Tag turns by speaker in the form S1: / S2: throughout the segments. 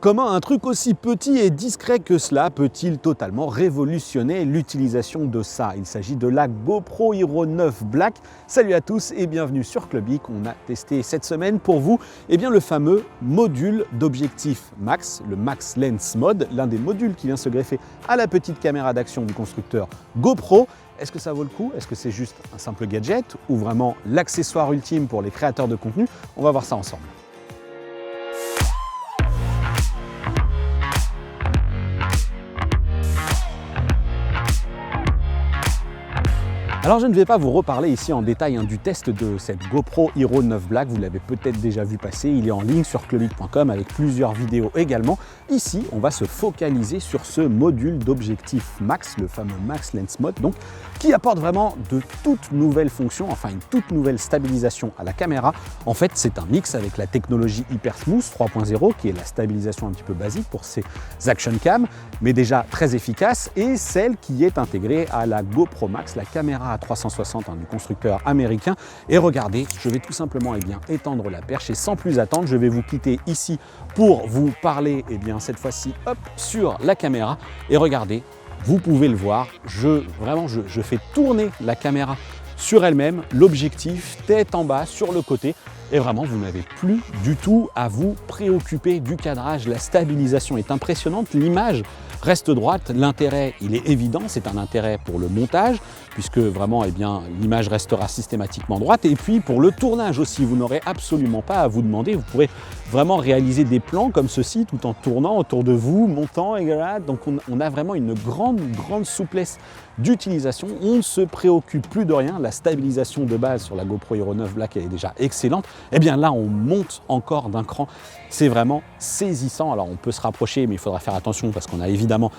S1: Comment un truc aussi petit et discret que cela peut-il totalement révolutionner l'utilisation de ça? Il s'agit de la GoPro Hero 9 Black. Salut à tous et bienvenue sur Clubic. On a testé cette semaine pour vous le fameux module d'objectif max, le Max Lens Mode, l'un des modules qui vient se greffer à la petite caméra d'action du constructeur GoPro. Est-ce que ça vaut le coup? Est-ce que c'est juste un simple gadget ou vraiment l'accessoire ultime pour les créateurs de contenu? On va voir ça ensemble. Alors je ne vais pas vous reparler ici en détail du test de cette GoPro Hero 9 Black, vous l'avez peut-être déjà vu passer, il est en ligne sur clubic.com avec plusieurs vidéos également. Ici, on va se focaliser sur ce module d'objectif max, le fameux Max Lens Mode, donc, qui apporte vraiment de toutes nouvelles fonctions, enfin une toute nouvelle stabilisation à la caméra. En fait, c'est un mix avec la technologie HyperSmooth 3.0, qui est la stabilisation un petit peu basique pour ces action cam, mais déjà très efficace, et celle qui est intégrée à la GoPro Max, la caméra à 360 du constructeur américain. Et regardez, je vais tout simplement étendre la perche et sans plus attendre, je vais vous quitter ici pour vous parler cette fois-ci sur la caméra. Et regardez, vous pouvez le voir, je fais tourner la caméra sur elle-même, l'objectif tête en bas sur le côté. Et vraiment, vous n'avez plus du tout à vous préoccuper du cadrage. La stabilisation est impressionnante, l'image reste droite. L'intérêt, il est évident, c'est un intérêt pour le montage, puisque vraiment, l'image restera systématiquement droite. Et puis, pour le tournage aussi, vous n'aurez absolument pas à vous demander. Vous pourrez vraiment réaliser des plans comme ceci, tout en tournant autour de vous, montant, et voilà. Donc, on a vraiment une grande souplesse d'utilisation. On ne se préoccupe plus de rien. La stabilisation de base sur la GoPro Hero 9 Black elle est déjà excellente. Et bien là, on monte encore d'un cran. C'est vraiment saisissant. Alors, on peut se rapprocher, mais il faudra faire attention parce qu'on a évidemment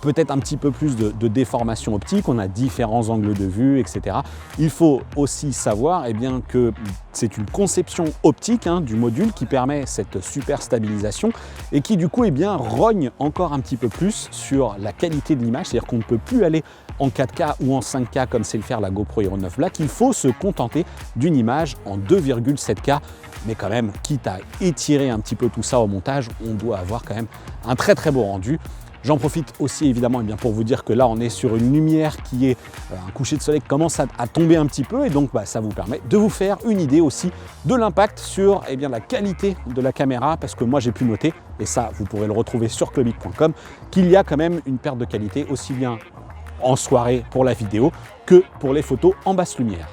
S1: peut-être un petit peu plus de déformation optique. On a différents angles de vue, etc. Il faut aussi savoir que c'est une conception optique du module qui permet cette super stabilisation et qui du coup rogne encore un petit peu plus sur la qualité de l'image. C'est-à-dire qu'on ne peut plus aller en 4K ou en 5K comme c'est le faire la GoPro Hero 9 Black. Il faut se contenter d'une image en 2,7K. Mais quand même, quitte à étirer un petit peu tout ça au montage, on doit avoir quand même un très beau rendu. J'en profite aussi évidemment pour vous dire que là on est sur une lumière qui est un coucher de soleil qui commence à tomber un petit peu et donc ça vous permet de vous faire une idée aussi de l'impact sur la qualité de la caméra, parce que moi j'ai pu noter, et ça vous pourrez le retrouver sur clubic.com, qu'il y a quand même une perte de qualité aussi bien en soirée pour la vidéo que pour les photos en basse lumière.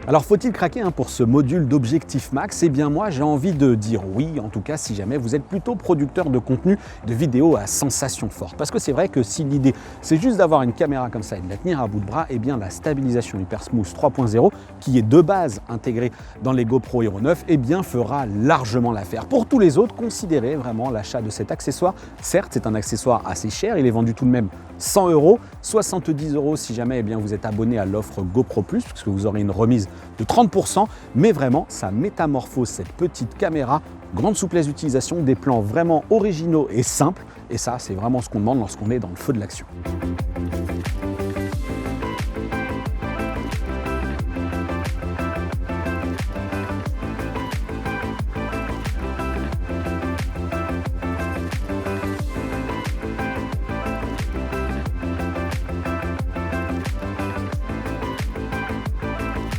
S1: Alors faut-il craquer pour ce module d'objectif max? Eh bien moi j'ai envie de dire oui, en tout cas si jamais vous êtes plutôt producteur de contenu de vidéos à sensation forte. Parce que c'est vrai que si l'idée c'est juste d'avoir une caméra comme ça et de la tenir à bout de bras, la stabilisation HyperSmooth 3.0 qui est de base intégrée dans les GoPro Hero 9 fera largement l'affaire. Pour tous les autres, considérez vraiment l'achat de cet accessoire. Certes, c'est un accessoire assez cher, il est vendu tout de même 100 €, 70 € si jamais vous êtes abonné à l'offre GoPro+, puisque vous aurez une remise de 30%, mais vraiment ça métamorphose cette petite caméra, grande souplesse d'utilisation, des plans vraiment originaux et simples, et ça c'est vraiment ce qu'on demande lorsqu'on est dans le feu de l'action.